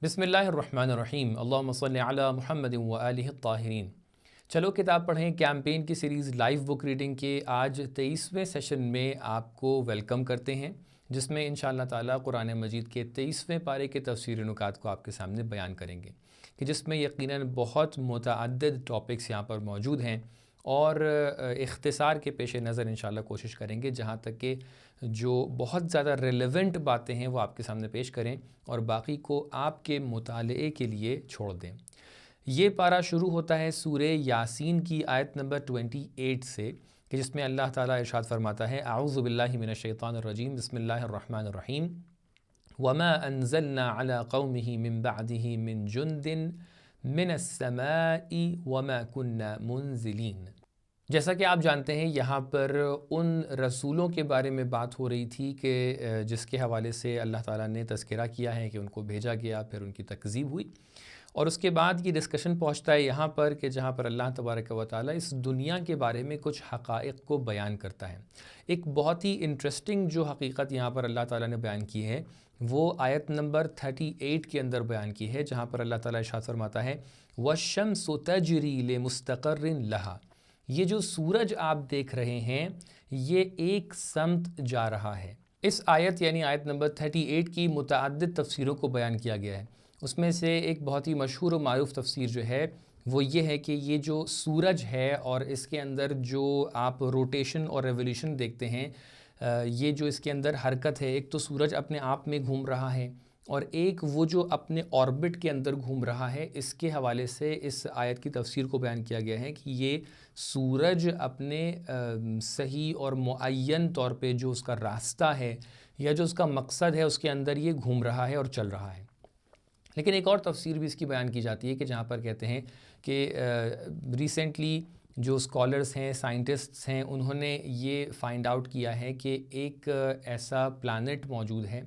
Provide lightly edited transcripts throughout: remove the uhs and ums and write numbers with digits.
بسم اللہ الرحمن الرحیم، اللہم صلی علی محمد و آلہ الطاہرین۔ چلو کتاب پڑھیں کیمپین کی سیریز لائیو بک ریڈنگ کے آج 23ویں سیشن میں آپ کو ویلکم کرتے ہیں، جس میں انشاءاللہ تعالی قرآن مجید کے 23ویں پارے کے تفسیری نکات کو آپ کے سامنے بیان کریں گے، کہ جس میں یقیناً بہت متعدد ٹاپکس یہاں پر موجود ہیں، اور اختصار کے پیش نظر انشاءاللہ کوشش کریں گے جہاں تک کہ جو بہت زیادہ ریلیونٹ باتیں ہیں وہ آپ کے سامنے پیش کریں اور باقی کو آپ کے مطالعے کے لیے چھوڑ دیں۔ یہ پارہ شروع ہوتا ہے سورہ یاسین کی آیت نمبر 28 سے، کہ جس میں اللہ تعالیٰ ارشاد فرماتا ہے اعوذ باللہ من الشیطان الرجیم، بسم اللہ الرحمن الرحیم، وما انزلنا على قومه من بعده من جند من السماء وما كنا منزلین۔ جیسا کہ آپ جانتے ہیں یہاں پر ان رسولوں کے بارے میں بات ہو رہی تھی کہ جس کے حوالے سے اللہ تعالیٰ نے تذکرہ کیا ہے کہ ان کو بھیجا گیا، پھر ان کی تکذیب ہوئی، اور اس کے بعد یہ ڈسکشن پہنچتا ہے یہاں پر کہ جہاں پر اللہ تبارک و تعالیٰ اس دنیا کے بارے میں کچھ حقائق کو بیان کرتا ہے۔ ایک بہت ہی انٹرسٹنگ جو حقیقت یہاں پر اللہ تعالیٰ نے بیان کی ہے وہ آیت نمبر 38 کے اندر بیان کی ہے، جہاں پر اللہ تعالیٰ ارشاد فرماتا ہے وَالشَّمْسُ تَجْرِي لِمُسْتَقَرٍ لَهَا۔ یہ جو سورج آپ دیکھ رہے ہیں یہ ایک سمت جا رہا ہے۔ اس آیت یعنی آیت نمبر 38 کی متعدد تفسیروں کو بیان کیا گیا ہے۔ اس میں سے ایک بہت ہی مشہور و معروف تفسیر جو ہے وہ یہ ہے کہ یہ جو سورج ہے اور اس کے اندر جو آپ روٹیشن اور ریولیوشن دیکھتے ہیں، یہ جو اس کے اندر حرکت ہے، ایک تو سورج اپنے آپ میں گھوم رہا ہے اور ایک وہ جو اپنے آربٹ کے اندر گھوم رہا ہے، اس کے حوالے سے اس آیت کی تفسیر کو بیان کیا گیا ہے کہ یہ سورج اپنے صحیح اور معین طور پہ جو اس کا راستہ ہے یا جو اس کا مقصد ہے اس کے اندر یہ گھوم رہا ہے اور چل رہا ہے۔ لیکن ایک اور تفسیر بھی اس کی بیان کی جاتی ہے کہ جہاں پر کہتے ہیں کہ ریسنٹلی جو اسکالرز ہیں، سائنٹسٹس ہیں، انہوں نے یہ فائنڈ آؤٹ کیا ہے کہ ایک ایسا پلانٹ موجود ہے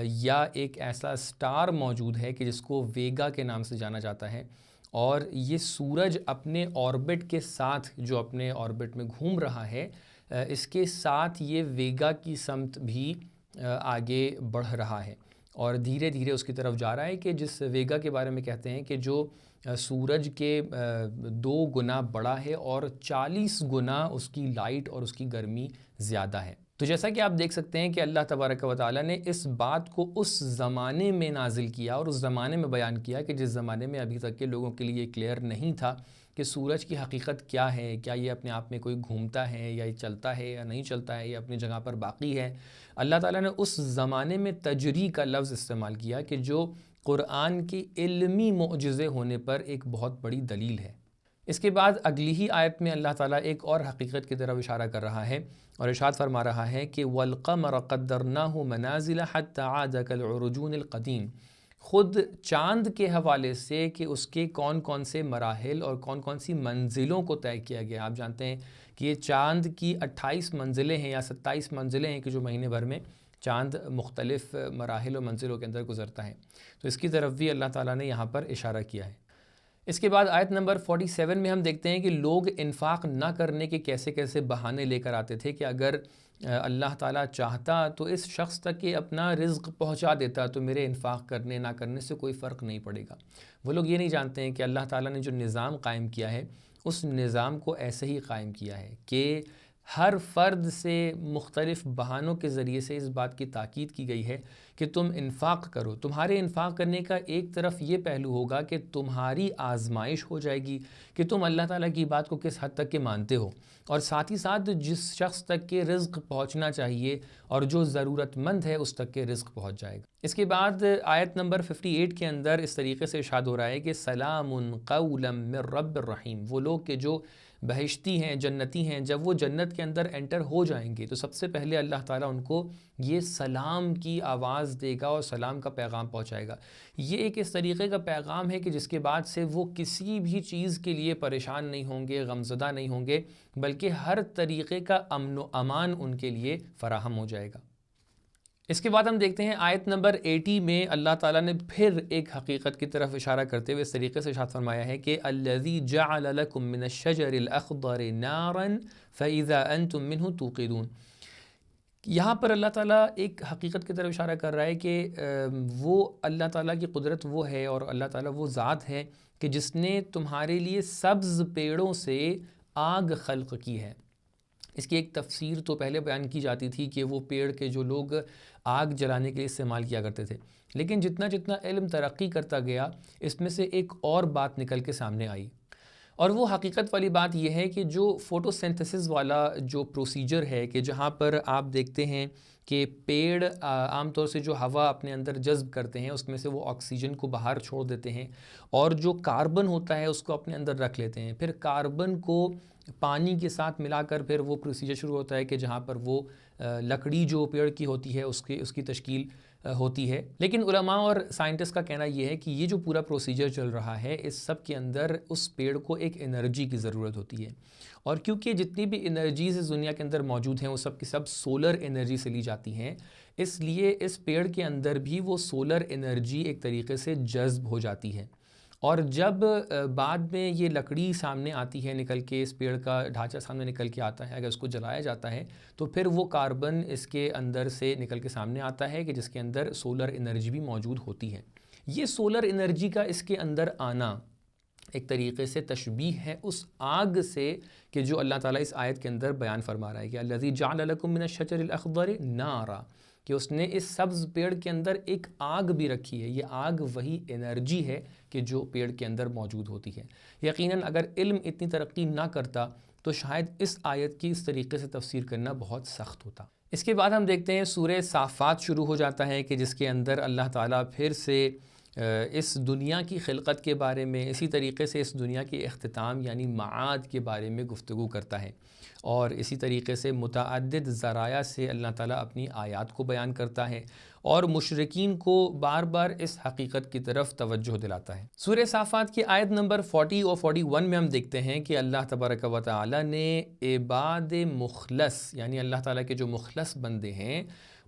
یا ایک ایسا سٹار موجود ہے کہ جس کو ویگا کے نام سے جانا جاتا ہے، اور یہ سورج اپنے آربٹ کے ساتھ جو اپنے آربٹ میں گھوم رہا ہے، اس کے ساتھ یہ ویگا کی سمت بھی آگے بڑھ رہا ہے اور دھیرے دھیرے اس کی طرف جا رہا ہے، کہ جس ویگا کے بارے میں کہتے ہیں کہ جو سورج کے 2 گنا بڑا ہے اور 40 گنا اس کی لائٹ اور اس کی گرمی زیادہ ہے۔ تو جیسا کہ آپ دیکھ سکتے ہیں کہ اللہ تبارک و تعالیٰ نے اس بات کو اس زمانے میں نازل کیا اور اس زمانے میں بیان کیا کہ جس زمانے میں ابھی تک کے لوگوں کے لیے کلیئر نہیں تھا کہ سورج کی حقیقت کیا ہے، کیا یہ اپنے آپ میں کوئی گھومتا ہے یا یہ چلتا ہے یا نہیں چلتا ہے یا اپنی جگہ پر باقی ہے۔ اللہ تعالیٰ نے اس زمانے میں تجری کا لفظ استعمال کیا کہ جو قرآن کی علمی معجزے ہونے پر ایک بہت بڑی دلیل ہے۔ اس کے بعد اگلی ہی آیت میں اللہ تعالیٰ ایک اور حقیقت کی طرف اشارہ کر رہا ہے اور ارشاد فرما رہا ہے کہ وَالْقَمَرَ قَدَّرْنَاهُ مَنَازِلَ حَتَّى عَادَ كَالْعُرْجُونِ الْقَدِيمِ۔ خود چاند کے حوالے سے کہ اس کے کون کون سے مراحل اور کون کون سی منزلوں کو طے کیا گیا۔ آپ جانتے ہیں کہ یہ چاند کی 28 منزلیں ہیں یا 27 منزلیں ہیں کہ جو مہینے بھر میں چاند مختلف مراحل و منزلوں کے اندر گزرتا ہے، تو اس کی طرف بھی اللہ تعالیٰ نے یہاں پر اشارہ کیا ہے۔ اس کے بعد آیت نمبر 47 میں ہم دیکھتے ہیں کہ لوگ انفاق نہ کرنے کے کیسے کیسے بہانے لے کر آتے تھے کہ اگر اللہ تعالیٰ چاہتا تو اس شخص تک کہ اپنا رزق پہنچا دیتا تو میرے انفاق کرنے نہ کرنے سے کوئی فرق نہیں پڑے گا۔ وہ لوگ یہ نہیں جانتے ہیں کہ اللہ تعالیٰ نے جو نظام قائم کیا ہے اس نظام کو ایسے ہی قائم کیا ہے کہ ہر فرد سے مختلف بہانوں کے ذریعے سے اس بات کی تاکید کی گئی ہے کہ تم انفاق کرو۔ تمہارے انفاق کرنے کا ایک طرف یہ پہلو ہوگا کہ تمہاری آزمائش ہو جائے گی کہ تم اللہ تعالیٰ کی بات کو کس حد تک کہ مانتے ہو، اور ساتھ ہی ساتھ جس شخص تک کہ رزق پہنچنا چاہیے اور جو ضرورت مند ہے اس تک کہ رزق پہنچ جائے گا۔ اس کے بعد آیت نمبر 58 کے اندر اس طریقے سے ارشاد ہو رہا ہے کہ سلام قولا من رب الرحیم۔ وہ لوگ کہ جو بہشتی ہیں، جنتی ہیں، جب وہ جنت کے اندر انٹر ہو جائیں گے تو سب سے پہلے اللہ تعالیٰ ان کو یہ سلام کی آواز دے گا اور سلام کا پیغام پہنچائے گا۔ یہ ایک اس طریقے کا پیغام ہے کہ جس کے بعد سے وہ کسی بھی چیز کے لیے پریشان نہیں ہوں گے، غمزدہ نہیں ہوں گے، بلکہ ہر طریقے کا امن و امان ان کے لیے فراہم ہو جائے گا۔ اس کے بعد ہم دیکھتے ہیں آیت نمبر 80 میں اللہ تعالیٰ نے پھر ایک حقیقت کی طرف اشارہ کرتے ہوئے اس طریقے سے ارشاد فرمایا ہے کہ الذی جعل لکم من الشجر الاخضر نارا فاذا انتم منہ توقدون۔ یہاں پر اللہ تعالیٰ ایک حقیقت کی طرف اشارہ کر رہا ہے کہ وہ اللہ تعالیٰ کی قدرت وہ ہے اور اللہ تعالیٰ وہ ذات ہے کہ جس نے تمہارے لیے سبز پیڑوں سے آگ خلق کی ہے۔ اس کی ایک تفسیر تو پہلے بیان کی جاتی تھی کہ وہ پیڑ کے جو لوگ آگ جلانے کے لیے استعمال کیا کرتے تھے، لیکن جتنا جتنا علم ترقی کرتا گیا اس میں سے ایک اور بات نکل کے سامنے آئی، اور وہ حقیقت والی بات یہ ہے کہ جو فوٹو سینتھسس والا جو پروسیجر ہے کہ جہاں پر آپ دیکھتے ہیں کہ پیڑ عام طور سے جو ہوا اپنے اندر جذب کرتے ہیں اس میں سے وہ آکسیجن کو باہر چھوڑ دیتے ہیں اور جو کاربن ہوتا ہے اس کو اپنے اندر رکھ لیتے ہیں، پھر کاربن کو پانی کے ساتھ ملا کر پھر وہ پروسیجر شروع ہوتا ہے کہ جہاں پر وہ لکڑی جو پیڑ کی ہوتی ہے اس کی تشکیل ہوتی ہے۔ لیکن علماء اور سائنٹسٹ کا کہنا یہ ہے کہ یہ جو پورا پروسیجر چل رہا ہے اس سب کے اندر اس پیڑ کو ایک انرجی کی ضرورت ہوتی ہے، اور کیونکہ جتنی بھی انرجیز اس دنیا کے اندر موجود ہیں وہ سب کی سب سولر انرجی سے لی جاتی ہیں، اس لیے اس پیڑ کے اندر بھی وہ سولر انرجی ایک طریقے سے جذب ہو جاتی ہے، اور جب بعد میں یہ لکڑی سامنے آتی ہے نکل کے، اس پیڑ کا ڈھانچہ سامنے نکل کے آتا ہے، اگر اس کو جلایا جاتا ہے تو پھر وہ کاربن اس کے اندر سے نکل کے سامنے آتا ہے کہ جس کے اندر سولر انرجی بھی موجود ہوتی ہے۔ یہ سولر انرجی کا اس کے اندر آنا ایک طریقے سے تشبیہ ہے اس آگ سے کہ جو اللہ تعالیٰ اس آیت کے اندر بیان فرما رہا ہے کہ الذی جعل لکم من الشجر الاخضر نارا، کہ اس نے اس سبز پیڑ کے اندر ایک آگ بھی رکھی ہے۔ یہ آگ وہی انرجی ہے کہ جو پیڑ کے اندر موجود ہوتی ہے۔ یقیناً اگر علم اتنی ترقی نہ کرتا تو شاید اس آیت کی اس طریقے سے تفسیر کرنا بہت سخت ہوتا۔ اس کے بعد ہم دیکھتے ہیں سورہ صافات شروع ہو جاتا ہے کہ جس کے اندر اللہ تعالیٰ پھر سے اس دنیا کی خلقت کے بارے میں، اسی طریقے سے اس دنیا کے اختتام یعنی معاد کے بارے میں گفتگو کرتا ہے، اور اسی طریقے سے متعدد ذرائع سے اللہ تعالیٰ اپنی آیات کو بیان کرتا ہے اور مشرکین کو بار بار اس حقیقت کی طرف توجہ دلاتا ہے۔ سورہ صافات کی آیت نمبر 40 اور 41 میں ہم دیکھتے ہیں کہ اللہ تبارک و تعالیٰ نے عباد مخلص یعنی اللہ تعالیٰ کے جو مخلص بندے ہیں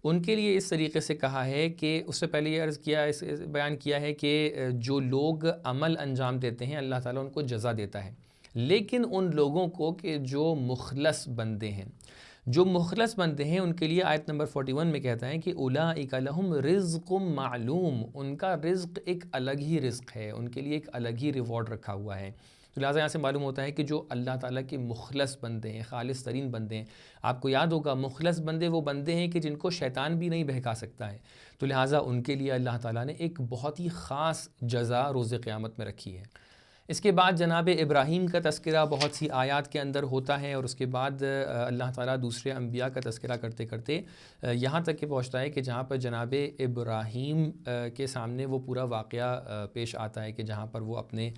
ان کے لیے اس طریقے سے کہا ہے کہ اس سے پہلے یہ عرض کیا بیان کیا ہے کہ جو لوگ عمل انجام دیتے ہیں اللہ تعالیٰ ان کو جزا دیتا ہے، لیکن ان لوگوں کو کہ جو مخلص بندے ہیں، جو مخلص بندے ہیں ان کے لیے آیت نمبر 41 میں کہتا ہے کہ اولئک لہم رزق معلوم، ان کا رزق ایک الگ ہی رزق ہے، ان کے لیے ایک الگ ہی ریوارڈ رکھا ہوا ہے۔ تو لہٰذا یہاں سے معلوم ہوتا ہے کہ جو اللہ تعالیٰ کے مخلص بندے ہیں، خالص ترین بندے ہیں، آپ کو یاد ہوگا مخلص بندے وہ بندے ہیں کہ جن کو شیطان بھی نہیں بہکا سکتا ہے، تو لہٰذا ان کے لیے اللہ تعالیٰ نے ایک بہت ہی خاص جزا روز قیامت میں رکھی ہے۔ اس کے بعد جناب ابراہیم کا تذکرہ بہت سی آیات کے اندر ہوتا ہے، اور اس کے بعد اللہ تعالیٰ دوسرے انبیاء کا تذکرہ کرتے کرتے یہاں تک کہ پہنچتا ہے کہ جہاں پر جناب ابراہیم کے سامنے وہ پورا واقعہ پیش آتا ہے کہ جہاں پر وہ اپنے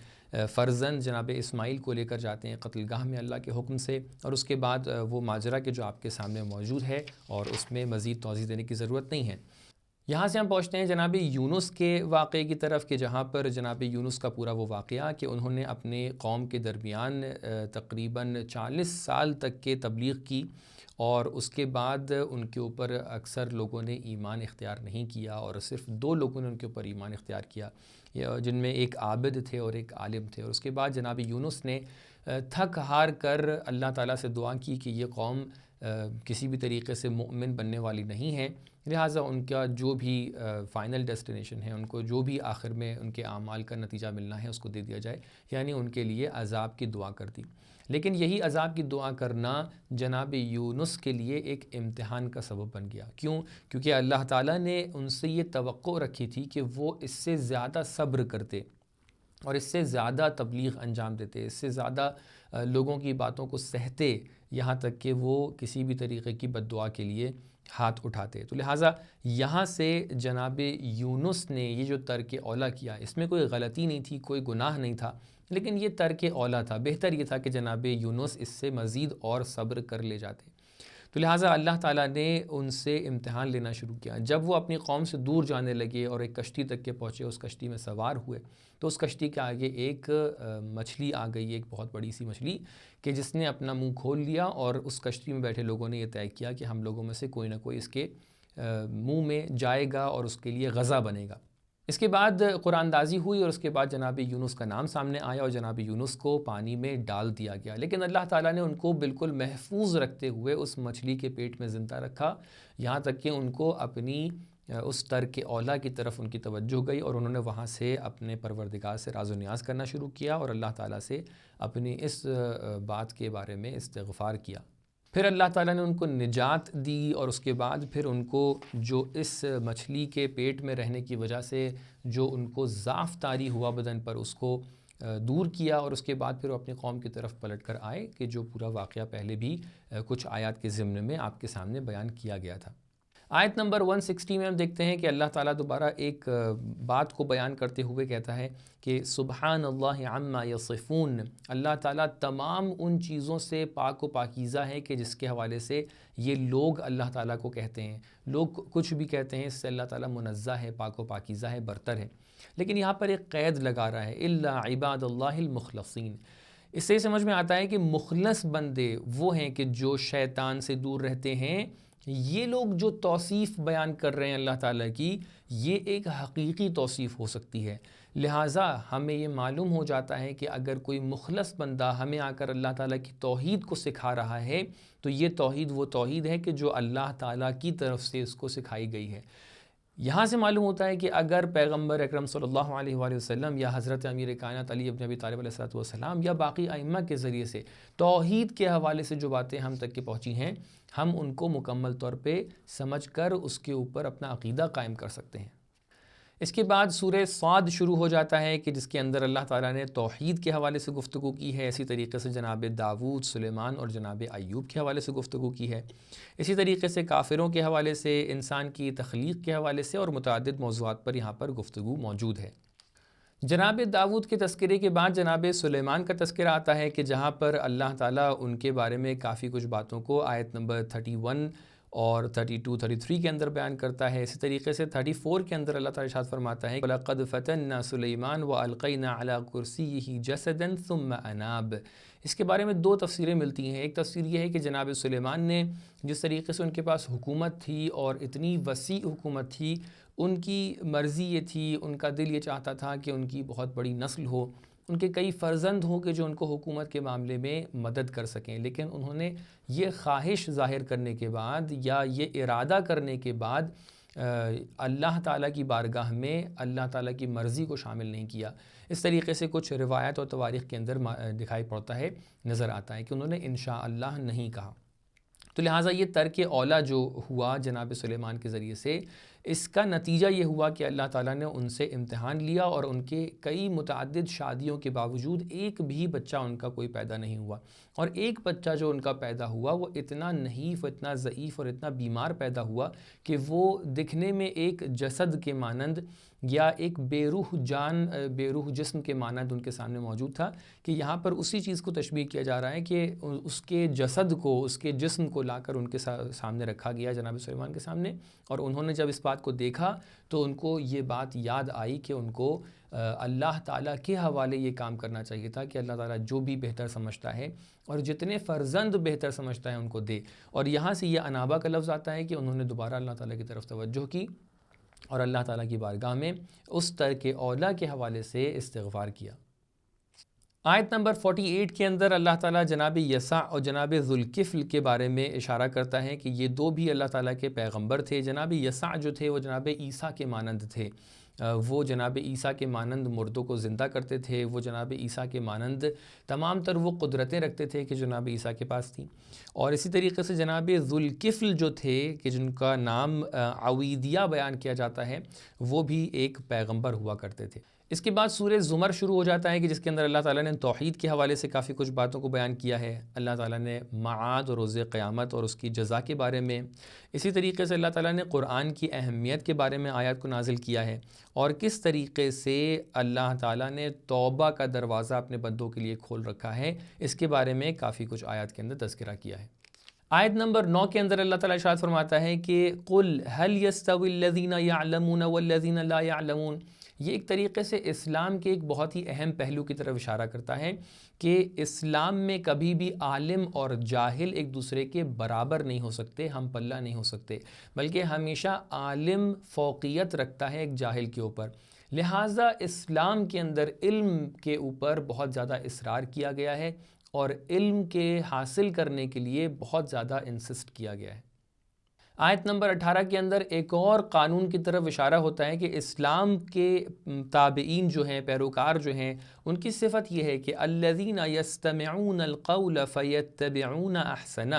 فرزند جناب اسماعیل کو لے کر جاتے ہیں قتل گاہ میں اللہ کے حکم سے، اور اس کے بعد وہ ماجرا کہ جو آپ کے سامنے موجود ہے اور اس میں مزید توضیح دینے کی ضرورت نہیں ہے۔ یہاں سے ہم پہنچتے ہیں جناب یونس کے واقعے کی طرف کہ جہاں پر جناب یونس کا پورا وہ واقعہ کہ انہوں نے اپنے قوم کے درمیان تقریباً 40 سال تک کے تبلیغ کی، اور اس کے بعد ان کے اوپر اکثر لوگوں نے ایمان اختیار نہیں کیا، اور صرف 2 لوگوں نے ان کے اوپر ایمان اختیار کیا، جن میں ایک عابد تھے اور ایک عالم تھے۔ اور اس کے بعد جناب یونس نے تھک ہار کر اللہ تعالیٰ سے دعا کی کہ یہ قوم کسی بھی طریقے سے مومن بننے والی نہیں ہے، لہٰذا ان کا جو بھی فائنل ڈیسٹینیشن ہے، ان کو جو بھی آخر میں ان کے اعمال کا نتیجہ ملنا ہے اس کو دے دیا جائے، یعنی ان کے لیے عذاب کی دعا کر دی۔ لیکن یہی عذاب کی دعا کرنا جناب یونس کے لیے ایک امتحان کا سبب بن گیا۔ کیوں؟ کیونکہ اللہ تعالیٰ نے ان سے یہ توقع رکھی تھی کہ وہ اس سے زیادہ صبر کرتے اور اس سے زیادہ تبلیغ انجام دیتے، اس سے زیادہ لوگوں کی باتوں کو سہتے، یہاں تک کہ وہ کسی بھی طریقے کی بد دعا کے لیے ہاتھ اٹھاتے۔ تو لہٰذا یہاں سے جناب یونس نے یہ جو ترک اولا کیا، اس میں کوئی غلطی نہیں تھی، کوئی گناہ نہیں تھا، لیکن یہ ترک اولا تھا، بہتر یہ تھا کہ جناب یونس اس سے مزید اور صبر کر لے جاتے۔ تو لہٰذا اللہ تعالیٰ نے ان سے امتحان لینا شروع کیا۔ جب وہ اپنی قوم سے دور جانے لگے اور ایک کشتی تک کے پہنچے، اس کشتی میں سوار ہوئے، تو اس کشتی کے آگے ایک مچھلی آ گئی، ایک بہت بڑی سی مچھلی کہ جس نے اپنا منہ کھول لیا، اور اس کشتی میں بیٹھے لوگوں نے یہ طے کیا کہ ہم لوگوں میں سے کوئی نہ کوئی اس کے منہ میں جائے گا اور اس کے لیے غذا بنے گا۔ اس کے بعد قرآن اندازی ہوئی اور اس کے بعد جناب یونس کا نام سامنے آیا اور جناب یونس کو پانی میں ڈال دیا گیا، لیکن اللہ تعالیٰ نے ان کو بالکل محفوظ رکھتے ہوئے اس مچھلی کے پیٹ میں زندہ رکھا، یہاں تک کہ ان کو اپنی اس ترک اولیٰ کی طرف ان کی توجہ گئی اور انہوں نے وہاں سے اپنے پروردگار سے راز و نیاز کرنا شروع کیا اور اللہ تعالیٰ سے اپنی اس بات کے بارے میں استغفار کیا۔ پھر اللہ تعالیٰ نے ان کو نجات دی اور اس کے بعد پھر ان کو جو اس مچھلی کے پیٹ میں رہنے کی وجہ سے جو ان کو ضعف طاری ہوا بدن پر، اس کو دور کیا اور اس کے بعد پھر وہ اپنی قوم کی طرف پلٹ کر آئے، کہ جو پورا واقعہ پہلے بھی کچھ آیات کے ضمن میں آپ کے سامنے بیان کیا گیا تھا۔ آیت نمبر 160 میں ہم دیکھتے ہیں کہ اللہ تعالیٰ دوبارہ ایک بات کو بیان کرتے ہوئے کہتا ہے کہ سبحان اللہ عما یصفون، اللہ تعالیٰ تمام ان چیزوں سے پاک و پاکیزہ ہے کہ جس کے حوالے سے یہ لوگ اللہ تعالیٰ کو کہتے ہیں، لوگ کچھ بھی کہتے ہیں، اس سے اللہ تعالیٰ منزہ ہے، پاک و پاکیزہ ہے، برتر ہے۔ لیکن یہاں پر ایک قید لگا رہا ہے، الا عباد اللہ المخلصین۔ اس سے سمجھ میں آتا ہے کہ مخلص بندے وہ ہیں کہ جو شیطان سے دور رہتے ہیں۔ یہ لوگ جو توصیف بیان کر رہے ہیں اللہ تعالیٰ کی، یہ ایک حقیقی توصیف ہو سکتی ہے، لہٰذا ہمیں یہ معلوم ہو جاتا ہے کہ اگر کوئی مخلص بندہ ہمیں آ کر اللہ تعالیٰ کی توحید کو سکھا رہا ہے تو یہ توحید وہ توحید ہے کہ جو اللہ تعالیٰ کی طرف سے اس کو سکھائی گئی ہے۔ یہاں سے معلوم ہوتا ہے کہ اگر پیغمبر اکرم صلی اللہ علیہ وآلہ وسلم یا حضرت امیر کائنات علی بن ابی طالب علیہ السلام یا باقی ائمہ کے ذریعے سے توحید کے حوالے سے جو باتیں ہم تک کی پہنچی ہیں، ہم ان کو مکمل طور پہ سمجھ کر اس کے اوپر اپنا عقیدہ قائم کر سکتے ہیں۔ اس کے بعد سورہ صاد شروع ہو جاتا ہے کہ جس کے اندر اللہ تعالیٰ نے توحید کے حوالے سے گفتگو کی ہے، اسی طریقے سے جناب داؤد، سلیمان اور جناب ایوب کے حوالے سے گفتگو کی ہے، اسی طریقے سے کافروں کے حوالے سے، انسان کی تخلیق کے حوالے سے اور متعدد موضوعات پر یہاں پر گفتگو موجود ہے۔ جناب داؤد کے تذکرے کے بعد جناب سلیمان کا تذکرہ آتا ہے کہ جہاں پر اللہ تعالیٰ ان کے بارے میں کافی کچھ باتوں کو آیت نمبر 31 اور 32 33 کے اندر بیان کرتا ہے۔ اسی طریقے سے 34 کے اندر اللہ تعالیٰ ارشاد فرماتا ہے وَلَقَدْ فَتَنَّا سُلَيْمَانَ وَأَلْقَيْنَا عَلَىٰ كُرْسِيِّهِ جَسَدًا ثُمَّ أَنَابَ۔ اس کے بارے میں دو تفسیریں ملتی ہیں۔ ایک تفسیر یہ ہے کہ جناب سلیمان نے جس طریقے سے ان کے پاس حکومت تھی اور اتنی وسیع حکومت تھی، ان کی مرضی یہ تھی، ان کا دل یہ چاہتا تھا کہ ان کی بہت بڑی نسل ہو، ان کے کئی فرزند ہوں کہ جو ان کو حکومت کے معاملے میں مدد کر سکیں، لیکن انہوں نے یہ خواہش ظاہر کرنے کے بعد یا یہ ارادہ کرنے کے بعد اللہ تعالیٰ کی بارگاہ میں اللہ تعالیٰ کی مرضی کو شامل نہیں کیا۔ اس طریقے سے کچھ روایت اور تواریخ کے اندر دکھائی پڑتا ہے، نظر آتا ہے کہ انہوں نے انشاءاللہ نہیں کہا۔ تو لہٰذا یہ ترک اولیٰ جو ہوا جناب سلیمان کے ذریعے سے، اس کا نتیجہ یہ ہوا کہ اللہ تعالیٰ نے ان سے امتحان لیا اور ان کے کئی متعدد شادیوں کے باوجود ایک بھی بچہ ان کا کوئی پیدا نہیں ہوا، اور ایک بچہ جو ان کا پیدا ہوا وہ اتنا نحیف، اتنا ضعیف اور اتنا بیمار پیدا ہوا کہ وہ دکھنے میں ایک جسد کے مانند یا ایک بے روح جسم کے مانند ان کے سامنے موجود تھا، کہ یہاں پر اسی چیز کو تشبیہ کیا جا رہا ہے کہ اس کے جسد کو، اس کے جسم کو لا کر ان کے سامنے رکھا گیا جناب سلیمان کے سامنے، اور انہوں نے جب اس بات کو دیکھا تو ان کو یہ بات یاد آئی کہ ان کو اللہ تعالیٰ کے حوالے یہ کام کرنا چاہیے تھا کہ اللہ تعالیٰ جو بھی بہتر سمجھتا ہے اور جتنے فرزند بہتر سمجھتا ہے ان کو دے۔ اور یہاں سے یہ انابہ کا لفظ آتا ہے کہ انہوں نے دوبارہ اللہ تعالیٰ کی طرف توجہ کی اور اللہ تعالیٰ کی بارگاہ میں اس ترک اولیٰ کے حوالے سے استغفار کیا۔ آیت نمبر 48 کے اندر اللہ تعالیٰ جناب یسع اور جناب ذوالکفل کے بارے میں اشارہ کرتا ہے کہ یہ دو بھی اللہ تعالیٰ کے پیغمبر تھے۔ جناب یسع جو تھے وہ جناب عیسیٰ کے مانند تھے، وہ جناب عیسیٰ کے مانند مردوں کو زندہ کرتے تھے، وہ جناب عیسیٰ کے مانند تمام تر وہ قدرتیں رکھتے تھے کہ جناب عیسیٰ کے پاس تھیں۔ اور اسی طریقے سے جناب ذوالکفل جو تھے کہ جن کا نام عویدیہ بیان کیا جاتا ہے، وہ بھی ایک پیغمبر ہوا کرتے تھے۔ اس کے بعد سورہ زمر شروع ہو جاتا ہے کہ جس کے اندر اللہ تعالیٰ نے توحید کے حوالے سے کافی کچھ باتوں کو بیان کیا ہے۔ اللہ تعالیٰ نے معاد اور روز قیامت اور اس کی جزا کے بارے میں، اسی طریقے سے اللہ تعالیٰ نے قرآن کی اہمیت کے بارے میں آیات کو نازل کیا ہے، اور کس طریقے سے اللہ تعالیٰ نے توبہ کا دروازہ اپنے بندوں کے لیے کھول رکھا ہے، اس کے بارے میں کافی کچھ آیات کے اندر تذکرہ کیا ہے۔ آیت نمبر 9 کے اندر اللہ تعالیٰ ارشاد فرماتا ہے کہ قُلْ هَلْ يَسْتَوِي الَّذِينَ يَعْلَمُونَ وَالَّذِينَ لَا يَعْلَمُونَ۔ یہ ایک طریقے سے اسلام کے ایک بہت ہی اہم پہلو کی طرف اشارہ کرتا ہے کہ اسلام میں کبھی بھی عالم اور جاہل ایک دوسرے کے برابر نہیں ہو سکتے، ہم پلہ نہیں ہو سکتے، بلکہ ہمیشہ عالم فوقیت رکھتا ہے ایک جاہل کے اوپر۔ لہٰذا اسلام کے اندر علم کے اوپر بہت زیادہ اصرار کیا گیا ہے اور علم کے حاصل کرنے کے لیے بہت زیادہ انسسٹ کیا گیا ہے۔ آیت نمبر 18 کے اندر ایک اور قانون کی طرف اشارہ ہوتا ہے کہ اسلام کے تابعین جو ہیں، پیروکار جو ہیں، ان کی صفت یہ ہے کہ الذین یستمعون القول فیتبعون احسنہ،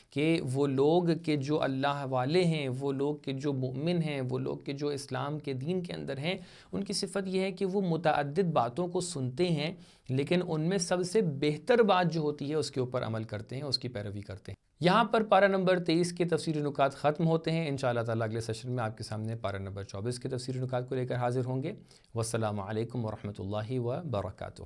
کہ وہ لوگ کہ جو اللہ والے ہیں، وہ لوگ کہ جو مؤمن ہیں، وہ لوگ کہ جو اسلام کے دین کے اندر ہیں، ان کی صفت یہ ہے کہ وہ متعدد باتوں کو سنتے ہیں لیکن ان میں سب سے بہتر بات جو ہوتی ہے اس کے اوپر عمل کرتے ہیں، اس کی پیروی کرتے ہیں۔ یہاں پر پارہ نمبر 23 کے تفسیری نکات ختم ہوتے ہیں۔ انشاءاللہ تعالیٰ اگلے سیشن میں آپ کے سامنے پارہ نمبر 24 کے تفسیری نکات کو لے کر حاضر ہوں گے۔ والسلام علیکم ورحمۃ اللہ وبرکاتہ۔